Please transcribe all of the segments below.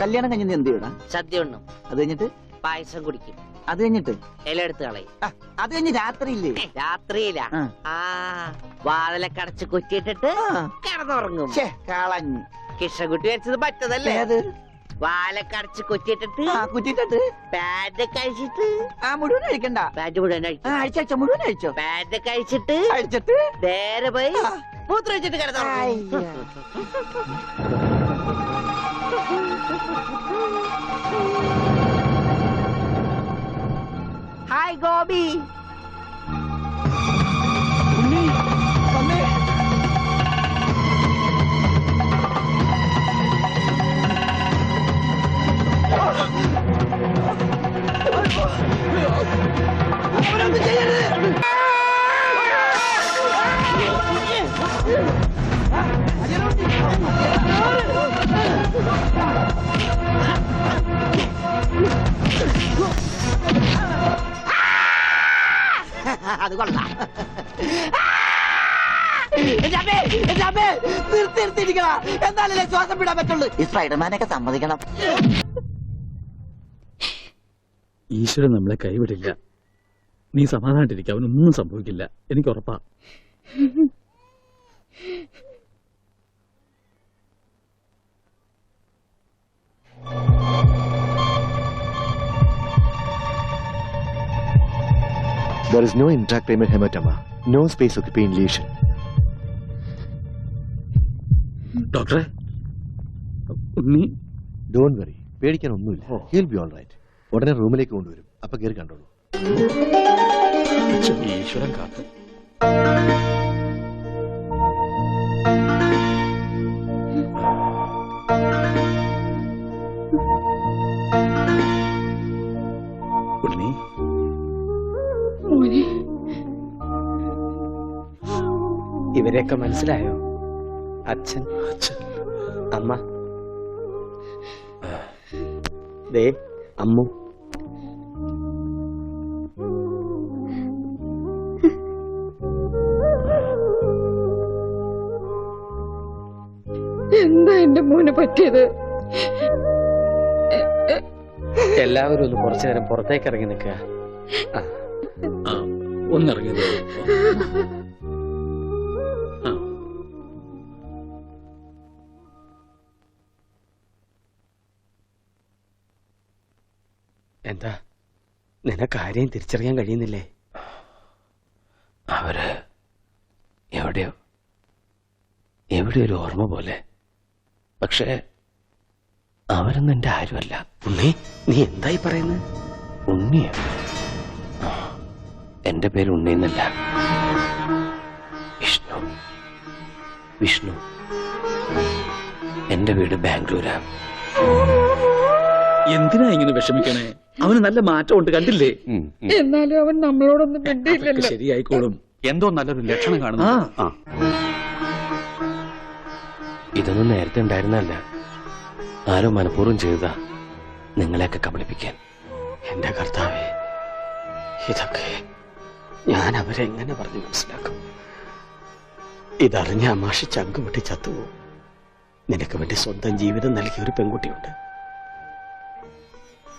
കല്യാണം കഴിഞ്ഞ എന്ത് ചെയ്യടാ? സദ്യ ഉണ്ണും. അത് കഴിഞ്ഞിട്ട് പായസം കുടിക്കും. അത് കഴിഞ്ഞിട്ട് ഇല എടുത്ത് കളയും. അത് കഴിഞ്ഞ് രാത്രിയില്ലേ? രാത്രിയില്ല. വാതിലൊക്കെ അടച്ച് കുറ്റിയിട്ടിട്ട് കിടന്നുറങ്ങും. കളഞ്ഞു. കിഷകുട്ടി വെച്ചത് പറ്റതല്ലേ? വാലൊക്കെ അടച്ച് കുറ്റിയിട്ടിട്ട് പാന്റ് കഴിച്ചിട്ട് മുഴുവൻ കഴിക്കണ്ട. പാന്റ് മുഴുവൻ അഴിച്ചോ, മുഴുവൻ അഴിച്ചോ. പാന്റ് കഴിച്ചിട്ട് നേരെ പോയി മൂത്രം വെച്ചിട്ട് കിടന്നുറങ്ങും. ഹായ് ഗോപി. അത് കൊള്ളാം. നിർത്തിയിരിക്കണ എന്നാലല്ലേ ശ്വാസം വിടാൻ പറ്റുള്ളൂ. ഈ സ്പൈഡർമാനൊക്കെ സമ്മതിക്കണം. ഈശ്വരൻ നമ്മളെ കൈവിടില്ല. നീ സമാധാനായിട്ടിരിക്കുക, അവനൊന്നും സംഭവിക്കില്ല, എനിക്ക് ഉറപ്പാ. There is no intracranial hematoma, no space occupying lesion. ഡോക്ടറെ, ഉണ്ണി. Don't worry, പേടിക്കാനൊന്നുമില്ല. He'll be all right. ഉടനെ റൂമിലേക്ക് കൊണ്ടുവരും. അപ്പൊ കയറി കണ്ടോളൂ. ഈശ്വരൻ കാത്തു. ഉണ്ണി, ഇവരെയൊക്കെ മനസ്സിലായോ? അച്ഛൻ, അമ്മ, ദേ അമ്മു. എന്താ എന്റെ മോനെ പറ്റിയത്? എല്ലാവരും ഒന്ന് കുറച്ചു നേരം പുറത്തേക്ക് ഇറങ്ങി നിൽക്കുക. ഒന്നിറങ്ങിയത്. എന്താ നിനക്ക് ആരെയും തിരിച്ചറിയാൻ കഴിയുന്നില്ലേ? അവര് എവിടെയോ ഒരു ഓർമ്മ പോലെ. പക്ഷേ അവരൊന്നും എന്റെ ആരുമല്ല. ഉണ്ണി, നീ എന്തായി പറയുന്നത്? ഉണ്ണിയോ? എന്റെ പേര് ഉണ്ണി എന്നല്ല, വിഷ്ണു. എന്റെ വീട് ബാംഗ്ലൂരാ. എന്തിനാ ഇങ്ങനെ വിഷമിക്കണേ? അവന് നല്ല മാറ്റമുണ്ട്, കണ്ടില്ലേ? എന്നാലും അവൻ നമ്മളോടൊന്നും മിണ്ടിയില്ലല്ലോ. ശരിയായിക്കോളും. എന്തോ നല്ലൊരു ലക്ഷണം കാണുന്നു. ഇതൊന്നും നേരത്തെ ഉണ്ടായിരുന്നല്ല. ആരോ മനഃപൂർവ്വം ചെയ്തതാ, നിങ്ങളെയൊക്കെ കബളിപ്പിക്കാൻ. എന്റെ കർത്താവേ, ഇതൊക്കെ ഞാൻ അവരെങ്ങനെ പറഞ്ഞു മനസ്സിലാക്കും? ഇതറിഞ്ഞ അമാഷി ചങ്കുപൊട്ടി ചത്തുപോകും. നിനക്ക് വേണ്ടി സ്വന്തം ജീവിതം നൽകിയ ഒരു പെൺകുട്ടിയുണ്ട്.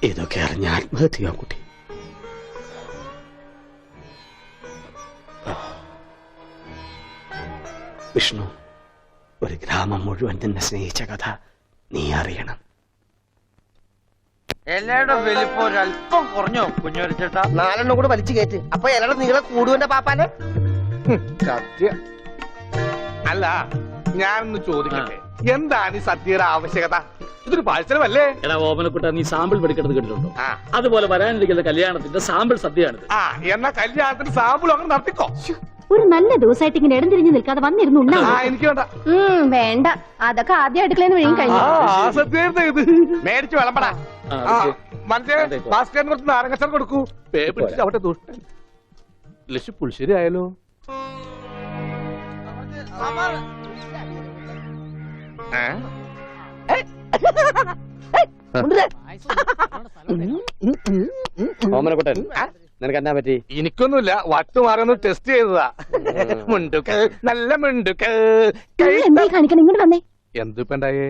ഇതൊക്കെ അറിഞ്ഞ ആത്മഹത്യ കുട്ടി. വിഷ്ണു, ഒരു ഗ്രാമം മുഴുവൻ നിന്നെ സ്നേഹിച്ച കഥ നീ അറിയണം. ഇലയുടെ വലിപ്പം ഒരല്പം കുറഞ്ഞോ കുഞ്ഞുവരച്ചേട്ടാ? 4 കൂടെ വലിച്ചു കയറ്റ്. അപ്പൊ ഇലയുടെ നീളെ കൂടുവന്റെ പാപ്പാനെ. സത്യം. അല്ല, ഞാനൊന്ന് ചോദിക്കട്ടെ, എന്താണ് ഈ സദ്യയുടെ ആവശ്യകത? ഇതൊരു പാഴ്സലമല്ലേ? എടാ ഓമനക്കുട്ട, നീ സാമ്പിൾ പഠിക്കുന്നത് കേട്ടിട്ടുണ്ടോ? അതുപോലെ വരാനിരിക്കുന്ന കല്യാണത്തിന്റെ സാമ്പിൾ സദ്യയാണിത്. എന്നാ കല്യാണത്തിന് സാമ്പിൾ അങ്ങനെ നടത്തിക്കോ. ഒരു നല്ല ദിവസമായിട്ട് ഇങ്ങനെ ഇടം തിരിഞ്ഞു നിൽക്കാതെ വന്നിരുന്നു. എനിക്ക് വേണ്ട. വേണ്ട, അതൊക്കെ ആദ്യം അടുക്കളന്ന് വിഴുങ്ങി കഴിഞ്ഞു. സദ്യ ഇത് മേടിച്ചു വിളമ്പടാ. മനസ്സിലെ ഭാസ്കരന് കുറച്ച് നാരങ്ങച്ചാർ കൊടുക്കൂ. പേപ്പിടിച്ച് അവിടെ ദുഷ്ടൻ. ലക്ഷ്യ പുളിശ്ശേരി ആയാലോ? ഓമനക്കുട്ടൻ, നിനക്ക് എന്നാ പറ്റി? എനിക്കൊന്നുമില്ല, വട്ട് മാറിയൊന്ന് ടെസ്റ്റ് ചെയ്തതാ. മുണ്ടുക്കൾ, നല്ല മുണ്ടുക്കൾ. ഇങ്ങോട്ട് വന്നേ. എന്തിപ്പണ്ടായേ?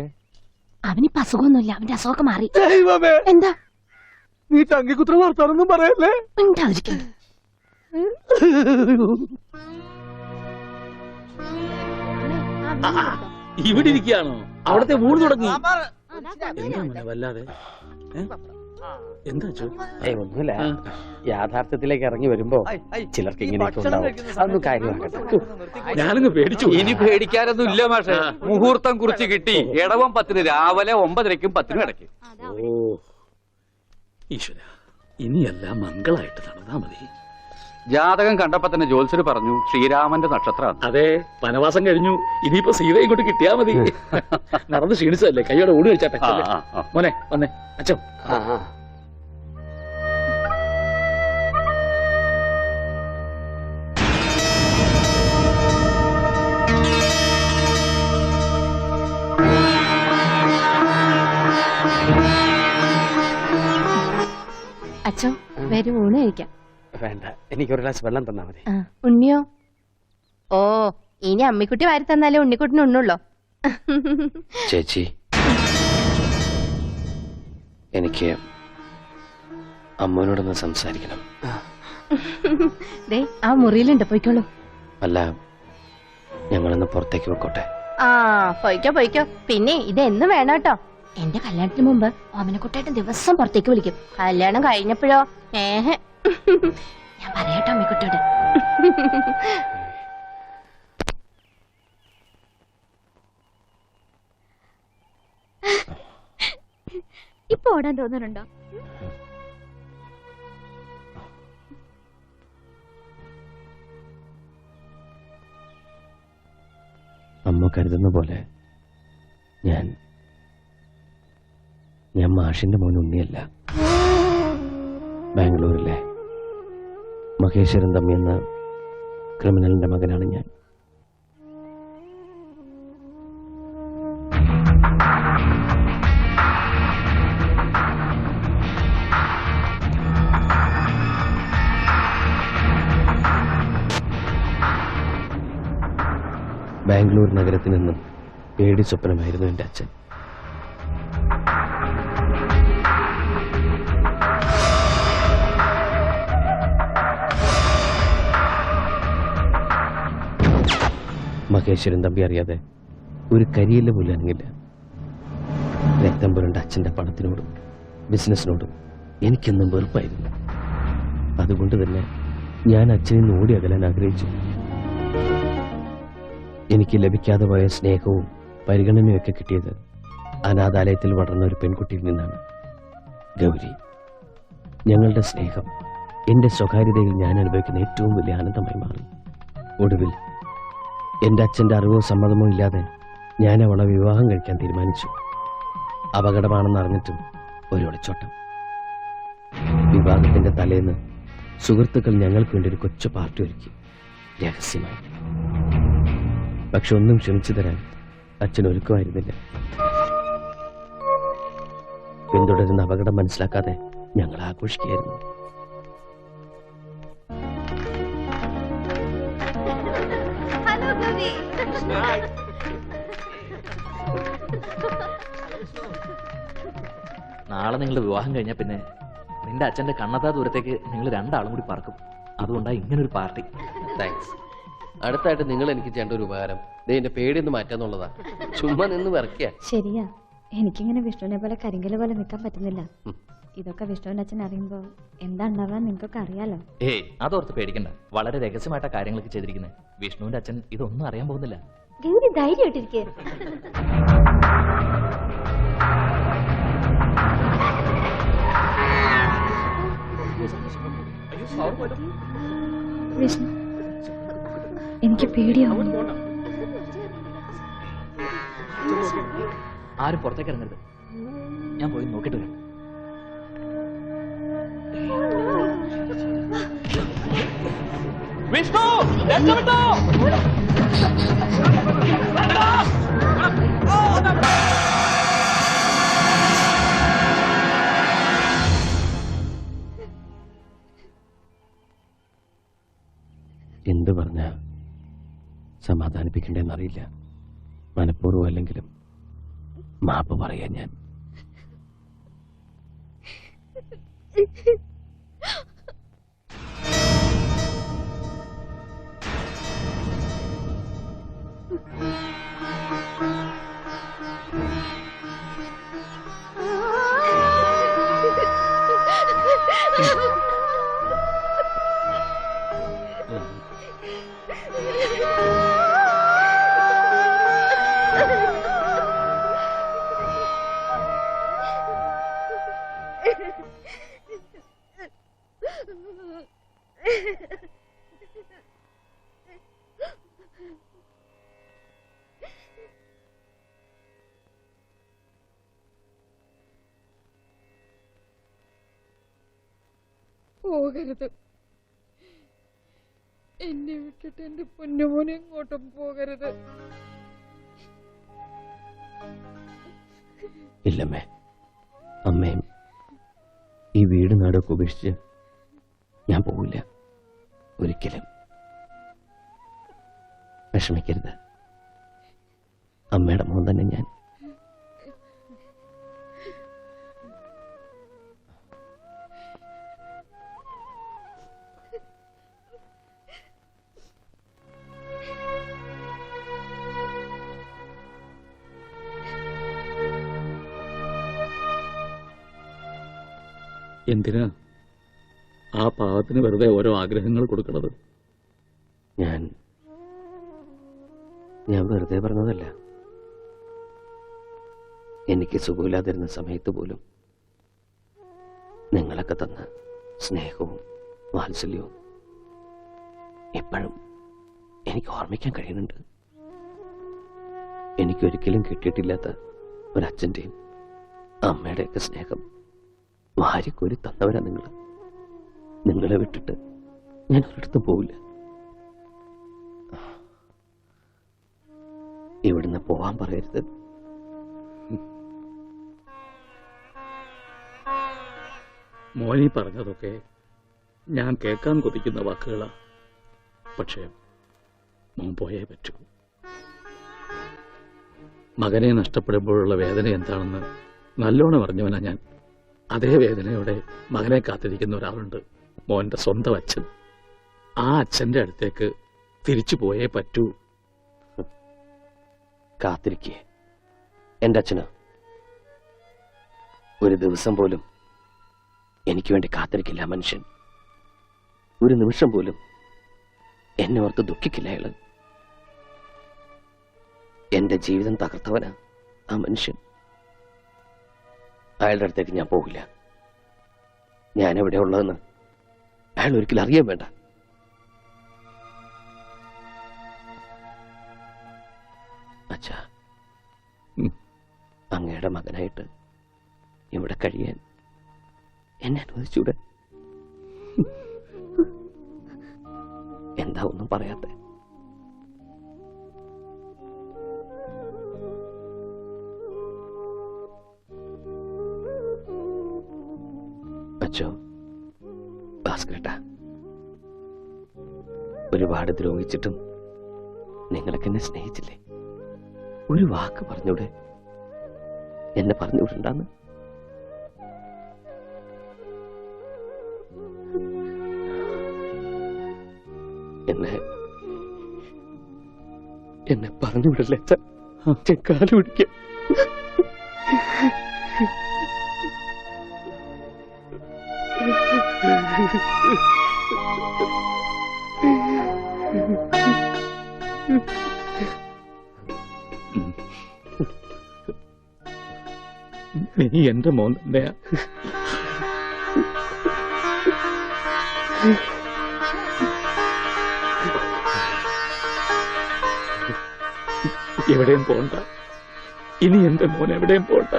അവനിപ്പോ അസുഖമൊന്നുമില്ല, അവന്റെ അസുഖമൊക്കെ മാറി. ദൈവമേ, എന്താ നീ ചങ്കിക്കുത്ര വർത്താനൊന്നും പറയല്ലേ. ഉണ്ടാതിരിക്കണ്ട. ഇവിടെ ഇരിക്കുകയാണോ? അവിടത്തെ ഊണ് തുടങ്ങി. സാമ്പാറ്. എന്താ മോനെ വല്ലാതെ? എന്താ അച്ചു? ഒന്നുമില്ല, യാഥാർത്ഥ്യത്തിലേക്ക് ഇറങ്ങി വരുമ്പോ ചിലർക്ക് ഇങ്ങനെയൊക്കെ ഉണ്ടാവും. അതൊന്നും കാര്യമാക്കട്ടെ. ഞാനങ്ങ് പേടിച്ചു. ഇനി പേടിക്കാനൊന്നും ഇല്ല മാഷെ. മുഹൂർത്തം കുറിച്ച് കിട്ടി. ഇടവം 10 രാവിലെ 9:30 10 ഇടയ്ക്ക്. ഓ ഈശ്വര, ഇനിയെല്ലാം മംഗളായിട്ട് നടന്നാ മതി. ജാതകം കണ്ടപ്പോ തന്നെ ജോത്സ്യര് പറഞ്ഞു ശ്രീരാമന്റെ നക്ഷത്രമാണ്. അതെ, വനവാസം കഴിഞ്ഞു, ഇനിയിപ്പോ സീത ഇങ്ങോട്ട് കിട്ടിയാ മതി. നടന്ന് ക്ഷീണിച്ചതല്ലേ, കൈയോടെ ഊണ് കഴിച്ചാട്ടെ. മോനെ വന്നേ അച്ഛോ. അച്ഛോ വരും, ഊണ് കഴിക്കാം. വേണ്ട, എനിക്കൊരു ഗ്ലാസ് വെള്ളം തന്നാ മതി. ഉണ്ണിയോ? ഓ, ഇനി അമ്മിക്കുട്ടി വാരി തന്നാലേ ഉണ്ണിക്കുട്ടിന് ഉണ്ണുള്ളോ? ചേച്ചി, എനിക്ക് അമ്മോനോടൊന്ന് സംസാരിക്കണം. ദേ ആ മുറിയിലുണ്ട്, പോയിക്കോളൂ. അല്ല, ഞങ്ങളൊന്ന് പുറത്തേക്ക് വെക്കോട്ടെ? ആ പോയിക്കോ പോയിക്കോ. പിന്നെ ഇത് എന്ന് വേണം കേട്ടോ. എന്റെ കല്യാണത്തിന് മുമ്പ് ഓമനക്കുട്ടായിട്ട് ദിവസം പുറത്തേക്ക് വിളിക്കും. കല്യാണം കഴിഞ്ഞപ്പോഴോ ഞാൻ പറയട്ടോ അമ്മിക്കുട്ടോട്. ഇപ്പൊ ഓടാൻ തോന്നുന്നുണ്ടോ? അമ്മ കരുതുന്ന പോലെ ഞാൻ മാഷിന്റെ മോൻ ഉണ്ണിയല്ല. ബാംഗ്ലൂരിലെ മഹേശ്വരൻ തമ്മി എന്ന ക്രിമിനലിന്റെ മകനാണ് ഞാൻ. ബാംഗ്ലൂർ നഗരത്തിൽ നിന്നും പേടി സ്വപ്നമായിരുന്നു എൻ്റെ അച്ഛൻ. മഹേശ്വരൻ തമ്പി അറിയാതെ ഒരു കരിയില്ല പോലും അനങ്ങില്ല. രക്തം പുരണ്ട അച്ഛൻ്റെ പണത്തിനോടും ബിസിനസ്സിനോടും എനിക്കെന്നും വെറുപ്പായിരുന്നു. അതുകൊണ്ട് തന്നെ ഞാൻ അച്ഛനിൽ നിന്ന് ഓടി അകലാൻ ആഗ്രഹിച്ചു. എനിക്ക് ലഭിക്കാതെ പോയ സ്നേഹവും പരിഗണനയൊക്കെ കിട്ടിയത് അനാഥാലയത്തിൽ വളർന്ന ഒരു പെൺകുട്ടിയിൽ നിന്നാണ്, ഗൗരി. ഞങ്ങളുടെ സ്നേഹം എൻ്റെ സ്വകാര്യതയിൽ ഞാൻ അനുഭവിക്കുന്ന ഏറ്റവും വലിയ ആനന്ദമായി മാറി. ഒടുവിൽ എൻ്റെ അച്ഛൻ്റെ അറിവോ സമ്മതമോ ഇല്ലാതെ ഞാൻ അവളെ വിവാഹം കഴിക്കാൻ തീരുമാനിച്ചു. അപകടമാണെന്ന് അറിഞ്ഞിട്ടും ഒരു ഒളിച്ചോട്ടം. വിവാഹത്തിന്റെ തലേന്ന് സുഹൃത്തുക്കൾ ഞങ്ങൾക്ക് വേണ്ടി ഒരു കൊച്ചു പാർട്ടി ഒരുക്കി, രഹസ്യമായി. പക്ഷെ ഒന്നും ക്ഷമിച്ചു തരാൻ അച്ഛൻ ഒരുക്കമായിരുന്നില്ല. പിന്തുടരുന്ന അപകടം മനസ്സിലാക്കാതെ ഞങ്ങൾ ആഘോഷിക്കുകയായിരുന്നു. നാളെ നിങ്ങൾ വിവാഹം കഴിഞ്ഞാൽ പിന്നെ നിന്റെ അച്ഛന്റെ കണ്ണത്താ ദൂരത്തേക്ക് നിങ്ങൾ രണ്ടാളും കൂടി പറക്കും. അതുകൊണ്ടാണ് ഇങ്ങനൊരു പാർട്ടി. താങ്ക്സ്. അടുത്തായിട്ട് നിങ്ങൾ എനിക്ക് ചെയ്യേണ്ട ഒരു ഉപകാരം എന്റെ പേടിയൊന്ന് മാറ്റാന്നുള്ളതാ. ചുമ്മാ നിന്ന് വിറക്കുക. ശരിയാ, എനിക്കിങ്ങനെ വിഷ്ണുവിനെ പോലെ കരിങ്കല് പോലെ നിൽക്കാൻ പറ്റുന്നില്ല. ഇതൊക്കെ വിഷ്ണുവിന്റെ അച്ഛൻ അറിയുമ്പോ എന്താ ഉണ്ടാവാൻ നിങ്ങൾക്കൊക്കെ അറിയാലോ. ഏയ്, അതോർത്ത് പേടിക്കണ്ട. വളരെ രഹസ്യമായിട്ടാ കാര്യങ്ങളൊക്കെ ചെയ്തിരിക്കുന്നത്. വിഷ്ണുവിന്റെ അച്ഛൻ ഇതൊന്നും അറിയാൻ പോകുന്നില്ല. ഗൗരി ധൈര്യമായിട്ടിരിക്കേ. വിഷ്ണു, എനിക്ക് പേടിയാവും. ആരും പുറത്തേക്ക് ഇറങ്ങരുത്. ഞാൻ പോയി നോക്കിട്ട് വരാം. വിഷ്ണു, എന്ത് പറഞ്ഞ സമാധാനിപ്പിക്കണ്ടെന്നറിയില്ല. മനഃപൂർവ്വം അല്ലെങ്കിലും മാപ്പ് പറയാൻ ഞാൻ. പോകരുത്, എന്നെ വിട്ടിട്ട് എന്റെ പൊന്നുമോനെ എങ്ങോട്ടും പോകരുത്. ഇല്ലമ്മേ, അമ്മയും ഈ വീട് നാടൊക്കെ ഉപേക്ഷിച്ച് ഞാൻ പോവില്ല ഒരിക്കലും. വിഷമിക്കരുത്, അമ്മയുടെ മോൻ തന്നെ ഞാൻ. എന്തിനാ ആ പാവത്തിന് വെറുതെ ഓരോ ആഗ്രഹങ്ങൾ കൊടുക്കണത്? ഞാൻ വെറുതെ പറഞ്ഞതല്ല. എനിക്ക് സുഖമില്ലാതിരുന്ന സമയത്ത് പോലും നിങ്ങളൊക്കെ തന്ന സ്നേഹവും വാത്സല്യവും ഇപ്പോഴും എനിക്ക് ഓർമ്മിക്കാൻ കഴിയുന്നുണ്ട്. എനിക്കൊരിക്കലും കിട്ടിയിട്ടില്ലാത്ത ഒരച്ഛൻ്റെയും അമ്മയുടെയൊക്കെ സ്നേഹം വാരിക്കോരി തന്നവരാ നിങ്ങൾ. നിങ്ങളെ വിട്ടിട്ട് ഞാൻ ഒരിടത്തും പോവില്ല. ഇവിടുന്ന് പോവാൻ പറയരുത്. മോനി പറഞ്ഞതൊക്കെ ഞാൻ കേൾക്കാൻ കൊതിക്കുന്ന വാക്കുകളാ. പക്ഷേ മോൻ പോയേ പറ്റൂ. മകനെ നഷ്ടപ്പെടുമ്പോഴുള്ള വേദന എന്താണെന്ന് നല്ലോണം അറിഞ്ഞവനാ ഞാൻ. അതേ വേദനയോടെ മകനെ കാത്തിരിക്കുന്ന ഒരാളുണ്ട്, മോന്റെ സ്വന്തം അച്ഛൻ. ആ അച്ഛന്റെ അടുത്തേക്ക് തിരിച്ചു പോയേ പറ്റൂ. കാത്തിരിക്കേ എന്റെ അച്ഛന് ഒരു ദിവസം പോലും എനിക്ക് വേണ്ടി കാത്തിരിക്കില്ല മനുഷ്യൻ. ഒരു നിമിഷം പോലും എന്നെ ഓർത്ത് ദുഃഖിക്കില്ല അയാള്. എന്റെ ജീവിതം തകർത്തവനാ ആ മനുഷ്യൻ. അയാളുടെ അടുത്തേക്ക് ഞാൻ പോകില്ല. ഞാൻ എവിടെ ഉള്ളതെന്ന് അയാൾ ഒരിക്കലും അറിയാൻ വേണ്ട. അച്ഛാ, അങ്ങയുടെ മകനായിട്ട് ഇവിടെ കഴിയാൻ എന്നെ അനുവദിച്ചൂടെ? എന്താ ഒന്നും പറയാത്തെ? അച്ഛോ, ഭാസ്കരേട്ടാ, ഒരുപാട് ദ്രോഹിച്ചിട്ടും നിങ്ങളൊക്കെ എന്നെ സ്നേഹിച്ചില്ലേ? ഒരു വാക്ക് പറഞ്ഞൂടെ? എന്നെ പറഞ്ഞുവിടണ്ടാന്ന്. എന്നെ പറഞ്ഞുവിടല്ലേ അച്ഛാ? കാല് പിടിക്കാം. നീ എന്റെ മോൻ തന്നെയാ. എവിടെയും പോണ്ട. ഇനി എന്റെ മോൻ എവിടെയും പോണ്ട.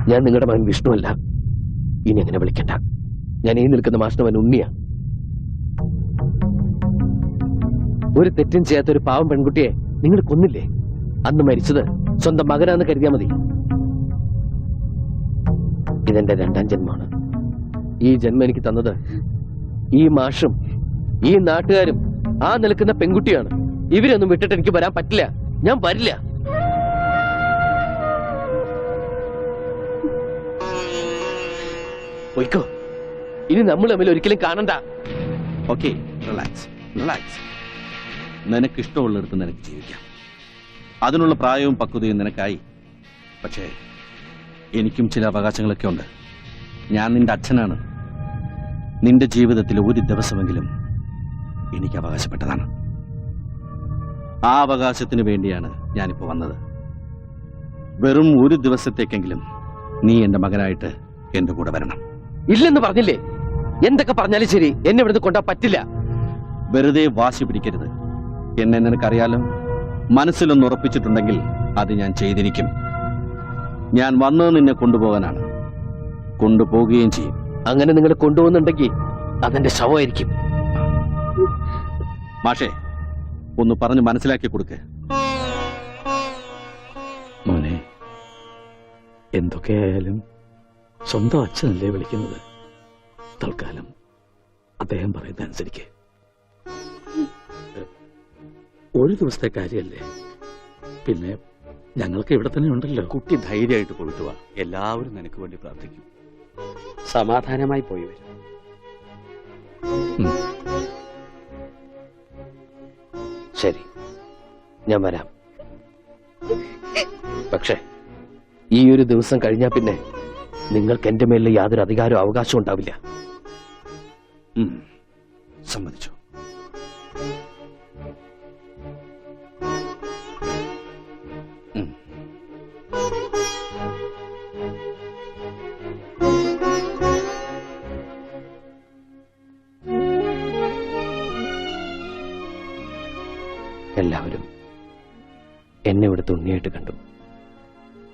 ഞാൻ നിങ്ങളുടെ മകൻ വിഷ്ണുവല്ല. ഇനി അങ്ങനെ വിളിക്കണ്ട. ഞാൻ ഈ നിൽക്കുന്ന മാഷിന്റെ മകൻ ഉണ്ണിയാ. ഒരു തെറ്റും ചെയ്യാത്ത ഒരു പാവം പെൺകുട്ടിയെ നിങ്ങൾ കൊന്നില്ലേ? അന്ന് മരിച്ചത് സ്വന്തം മകനാന്ന് കരുതിയാ മതി. ഇതെന്റെ 2ാം ജന്മമാണ്. ഈ ജന്മം എനിക്ക് തന്നത് ഈ മാഷും ഈ നാട്ടുകാരും ആ നിൽക്കുന്ന പെൺകുട്ടിയാണ്. ഇവരൊന്നും വിട്ടിട്ട് എനിക്ക് വരാൻ പറ്റില്ല. ഞാൻ വരില്ല. പോയിക്കോ. ഇനി നമ്മൾ തമ്മിൽ ഒരിക്കലും കാണണ്ട. Okay, relax relax. നിനക്ക് ഇഷ്ടമുള്ളിടത്ത് നിനക്ക് ജീവിക്കാം. അതിനുള്ള പ്രായവും പക്വതയും നിനക്കായി. പക്ഷേ എനിക്കും ചില അവകാശങ്ങളൊക്കെ ഉണ്ട്. ഞാൻ നിന്റെ അച്ഛനാണ്. നിന്റെ ജീവിതത്തിൽ ഒരു ദിവസമെങ്കിലും എനിക്ക് അവകാശപ്പെട്ടതാണ്. ആ അവകാശത്തിന് വേണ്ടിയാണ് ഞാനിപ്പോ വന്നത്. വെറും ഒരു ദിവസത്തേക്കെങ്കിലും നീ എന്റെ മകനായിട്ട് എന്റെ കൂടെ വരണം. ഇല്ലെന്ന് പറഞ്ഞില്ലേ? എന്തൊക്കെ പറഞ്ഞാലും ശരി, എന്നെ ഇവിടുന്ന് കൊണ്ടാ പറ്റില്ല. വെറുതെ വാശി പിടിക്കരുത്. എന്നെ നിനക്കറിയാലോ. മനസ്സിലൊന്ന് ഉറപ്പിച്ചിട്ടുണ്ടെങ്കിൽ അത് ഞാൻ ചെയ്തിരിക്കും. ഞാൻ വന്നത് നിന്നെ കൊണ്ടുപോകാനാണ്. കൊണ്ടുപോകുകയും ചെയ്യും. അങ്ങനെ നിങ്ങൾ കൊണ്ടുപോകുന്നുണ്ടെങ്കിൽ അതെന്റെ ശവമായിരിക്കും. മാഷേ, ഒന്ന് പറഞ്ഞ് മനസ്സിലാക്കി കൊടുക്ക്. മോനെ, എന്തൊക്കെയായാലും സ്വന്തം അച്ഛനല്ലേ വിളിക്കുന്നത്. തൽക്കാലം അദ്ദേഹം പറയുന്ന അനുസരിക്ക്. ഒരു ദിവസത്തെ കാര്യമല്ലേ. പിന്നെ ഞങ്ങൾക്ക് ഇവിടെ തന്നെ ഉണ്ടല്ലോ. കുട്ടി ധൈര്യമായിട്ട് പോയിട്ട് വാ. എല്ലാവരും നിനക്ക് വേണ്ടി പ്രാർത്ഥിക്കും. സമാധാനമായി പോയി വരും. ശരി, ഞാൻ വരാം. പക്ഷേ ഈ ഒരു ദിവസം കഴിഞ്ഞാൽ പിന്നെ നിങ്ങൾക്ക് എന്റെ മേലിൽ യാതൊരു അധികാരവും അവകാശവും ഉണ്ടാവില്ല. സമ്മതിച്ചു. എല്ലാവരും എന്നെ ഇവിടെ ഉണ്ണിയായിട്ട് കണ്ടു.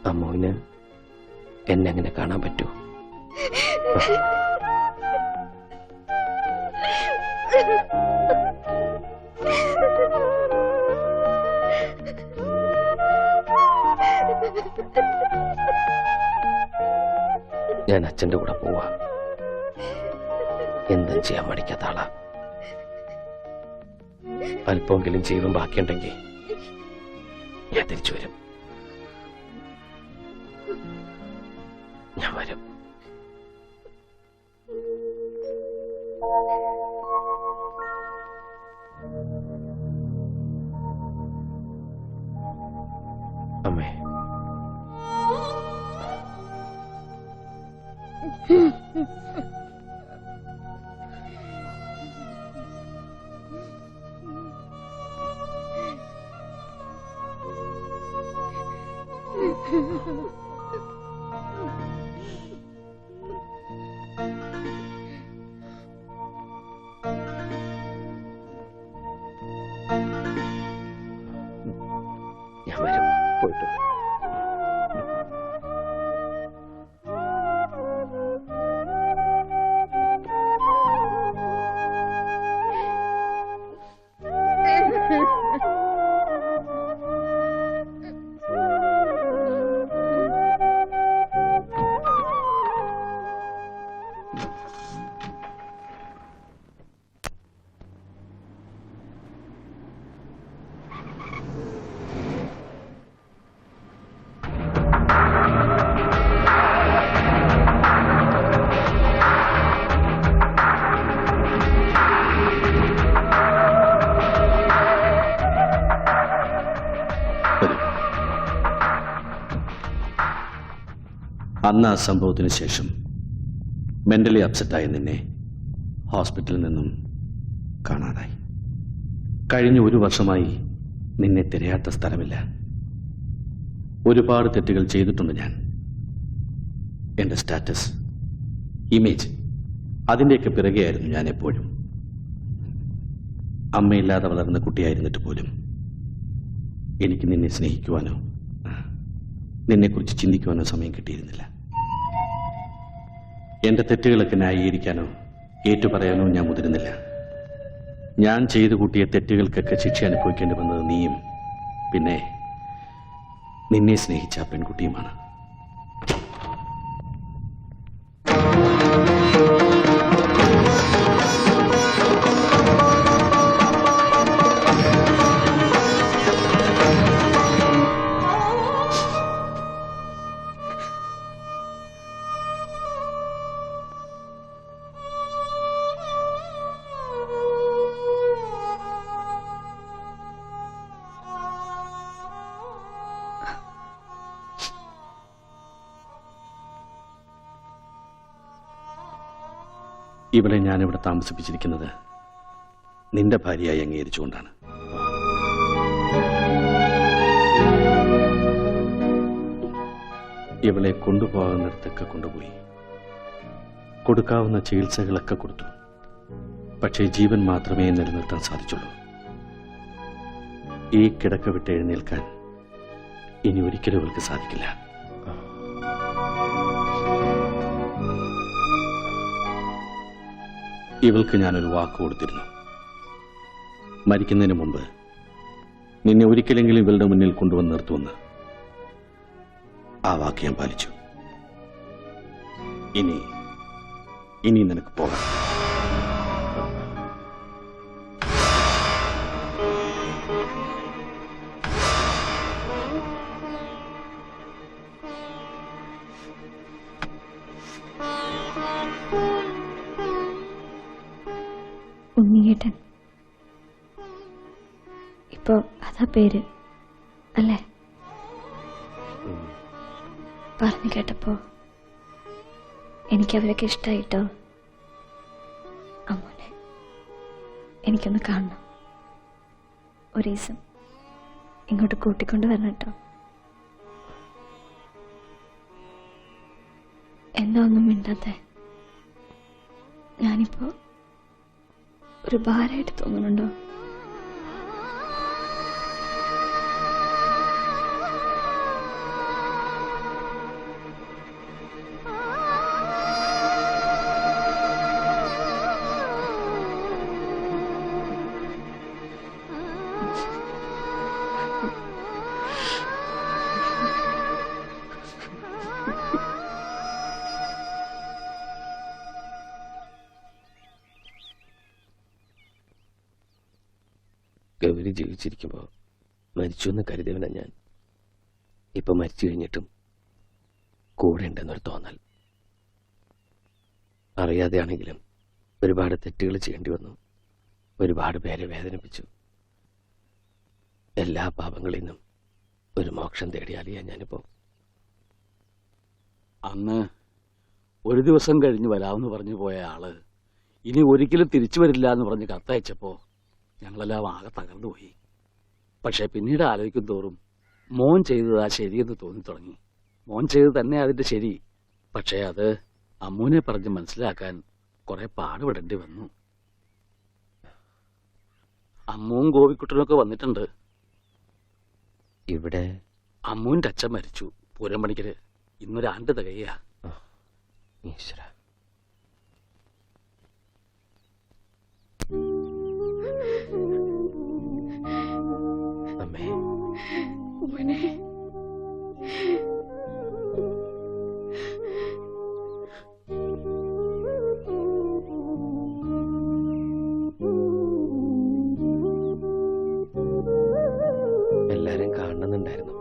അമ്മുവിന് എന്നെ അങ്ങനെ കാണാൻ പറ്റൂ? ഞാൻ അച്ഛന്റെ കൂടെ പോവാ. എന്തും ചെയ്യാൻ മടിക്കാത്ത ആളാ. അല്പമെങ്കിലും ജീവൻ ബാക്കിയുണ്ടെങ്കിൽ ഞാൻ തിരിച്ചു വരും. ഞാൻ വരും. അമ്മേ, ഞാൻ വരും. പോയിട്ട് വരാം. അന്ന് ആ സംഭവത്തിന് ശേഷം മെന്റലി അപ്സെറ്റായി നിന്നെ ഹോസ്പിറ്റലിൽ നിന്നും കാണാതായി. കഴിഞ്ഞ 1 വർഷമായി നിന്നെ തിരയാത്ത സ്ഥലമില്ല. ഒരുപാട് തെറ്റുകൾ ചെയ്തിട്ടുണ്ട് ഞാൻ. എന്റെ സ്റ്റാറ്റസ്, ഇമേജ്, അതിൻ്റെയൊക്കെ പിറകെയായിരുന്നു ഞാൻ എപ്പോഴും. അമ്മയില്ലാതെ വളർന്ന കുട്ടിയായിരുന്നിട്ട് പോലും എനിക്ക് നിന്നെ സ്നേഹിക്കുവാനോ നിന്നെക്കുറിച്ച് ചിന്തിക്കുവാനോ സമയം കിട്ടിയിരുന്നില്ല. എന്റെ തെറ്റുകളൊക്കെ ന്യായീകരിക്കാനോ ഏറ്റുപറയാനോ ഞാൻ മുതിരുന്നില്ല. ഞാൻ ചെയ്തു കൂട്ടിയ തെറ്റുകൾക്കൊക്കെ ശിക്ഷ അനുഭവിക്കേണ്ടി വന്നത് നീയും പിന്നെ നിന്നെ സ്നേഹിച്ച ആ പെൺകുട്ടിയുമാണ്. ഇവളെ ഞാനിവിടെ താമസിപ്പിച്ചിരിക്കുന്നത് നിന്റെ ഭാര്യയായി അംഗീകരിച്ചുകൊണ്ടാണ്. ഇവളെ കൊണ്ടുപോകുന്നിടത്തൊക്കെ കൊണ്ടുപോയി കൊടുക്കാവുന്ന ചികിത്സകളൊക്കെ കൊടുത്തു. പക്ഷേ ജീവൻ മാത്രമേ നിലനിർത്താൻ സാധിച്ചുള്ളൂ. ഈ കിടക്ക വിട്ട് എഴുന്നേൽക്കാൻ ഇനി ഒരിക്കലും ഇവൾക്ക് സാധിക്കില്ല. ഇവൾക്ക് ഞാനൊരു വാക്ക് കൊടുത്തിരുന്നു. മരിക്കുന്നതിന് മുമ്പ് നിന്നെ ഒരിക്കലെങ്കിലും ഇവളുടെ മുന്നിൽ കൊണ്ടുവന്ന് നിർത്തുമെന്ന്. ആ വാക്ക് ഞാൻ പാലിച്ചു. ഇനി നിനക്ക് പോകാം. ഉണ്ണിയേട്ടൻ ഇപ്പോ അതാ പേര് അല്ലേ? പറഞ്ഞു കേട്ടപ്പോ എനിക്കവരൊക്കെ ഇഷ്ടായിട്ടോ. അമ്മോനെ എനിക്കൊന്ന് കാണണം. ഒരു ദിവസം ഇങ്ങോട്ട് കൂട്ടിക്കൊണ്ട് വരണം കേട്ടോ. എന്താ ഒന്നും മിണ്ടാത്തെ? ഞാനിപ്പോ ഒരു ഭാരമായിട്ട് തോന്നുന്നുണ്ടോ? ഗൗരി ജീവിച്ചിരിക്കുമ്പോൾ മരിച്ചു എന്ന് കരുതിയവനാ ഞാൻ. ഇപ്പൊ മരിച്ചു കഴിഞ്ഞിട്ടും കൂടെ ഉണ്ടെന്നൊരു തോന്നൽ. അറിയാതെയാണെങ്കിലും ഒരുപാട് തെറ്റുകൾ ചെയ്യേണ്ടി വന്നു. ഒരുപാട് പേരെ വേദനിപ്പിച്ചു. എല്ലാ പാപങ്ങളിൽ നിന്നും ഒരു മോക്ഷം തേടിയാലിയാ ഞാനിപ്പോ. അന്ന് ഒരു ദിവസം കഴിഞ്ഞ് വരാമെന്ന് പറഞ്ഞു പോയ ആള് ഇനി ഒരിക്കലും തിരിച്ചു വരില്ല എന്ന് പറഞ്ഞ് കത്തയച്ചപ്പോ ഞങ്ങളെല്ലാം ആകെ തകർന്നുപോയി. പക്ഷെ പിന്നീട് ആലോചിക്കും തോറും മോൻ ചെയ്തതാ ശരിയെന്ന് തോന്നി തുടങ്ങി. മോൻ ചെയ്ത് തന്നെ അതിന്റെ ശരി. പക്ഷെ അത് അമ്മൂനെ പറഞ്ഞ് മനസ്സിലാക്കാൻ കുറെ പാടുപെടേണ്ടി വന്നു. അമ്മുവും ഗോപിക്കുട്ടനൊക്കെ വന്നിട്ടുണ്ട്. ഇവിടെ അമ്മുവിന്റെ അച്ഛൻ മരിച്ചു പൂരമ്പണിക്കര്. ഇന്നൊരാണ്ട് തികയ. ഈശ്വര, അമ്മേ. മോനെ എല്ലാരും കാണണമെന്നുണ്ടായിരുന്നു.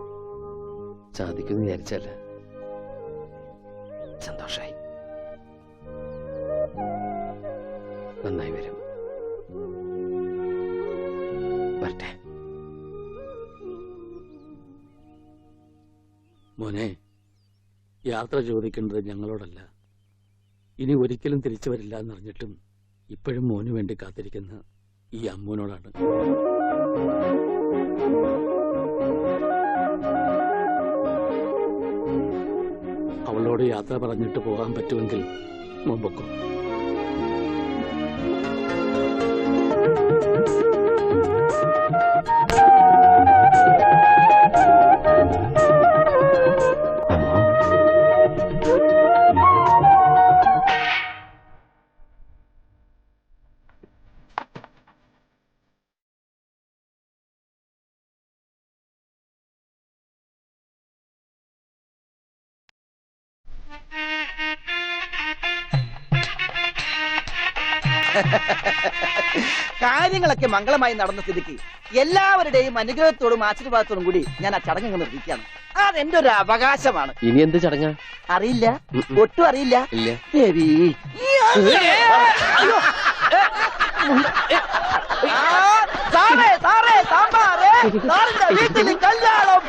സാധിക്കുമെന്ന് വിചാരിച്ചല്ല. സന്തോഷായി. നന്നായി വരും. വരട്ടെ. മോനെ, യാത്ര ചോദിക്കേണ്ടത് ഞങ്ങളോടല്ല. ഇനി ഒരിക്കലും തിരിച്ചു വരില്ല എന്നറിഞ്ഞിട്ടും ഇപ്പോഴും മോനു വേണ്ടി കാത്തിരിക്കുന്ന ഈ അമ്മൂനോടാണ്. അവളോട് യാത്ര പറഞ്ഞിട്ട് പോകാൻ പറ്റുമെങ്കിൽ മുമ്പൊക്കെ കാര്യങ്ങളൊക്കെ മംഗളമായി നടന്ന സ്ഥിതിക്ക് എല്ലാവരുടെയും അനുഗ്രഹത്തോടും ആശീർവാദത്തോടും കൂടി ഞാൻ ആ ചടങ്ങ് നിർവഹിക്കുകയാണ്. അതെന്റെ ഒരു അവകാശമാണ്. ഇനി എന്ത് ചടങ്ങാ? അറിയില്ല, ഒട്ടും അറിയില്ല. ഇല്ല. ദേവി അയ്യോ. സാറേ സാറേ സാമ്പാറേ സാറിന്റെ വീട്ടിൽ കല്യാണം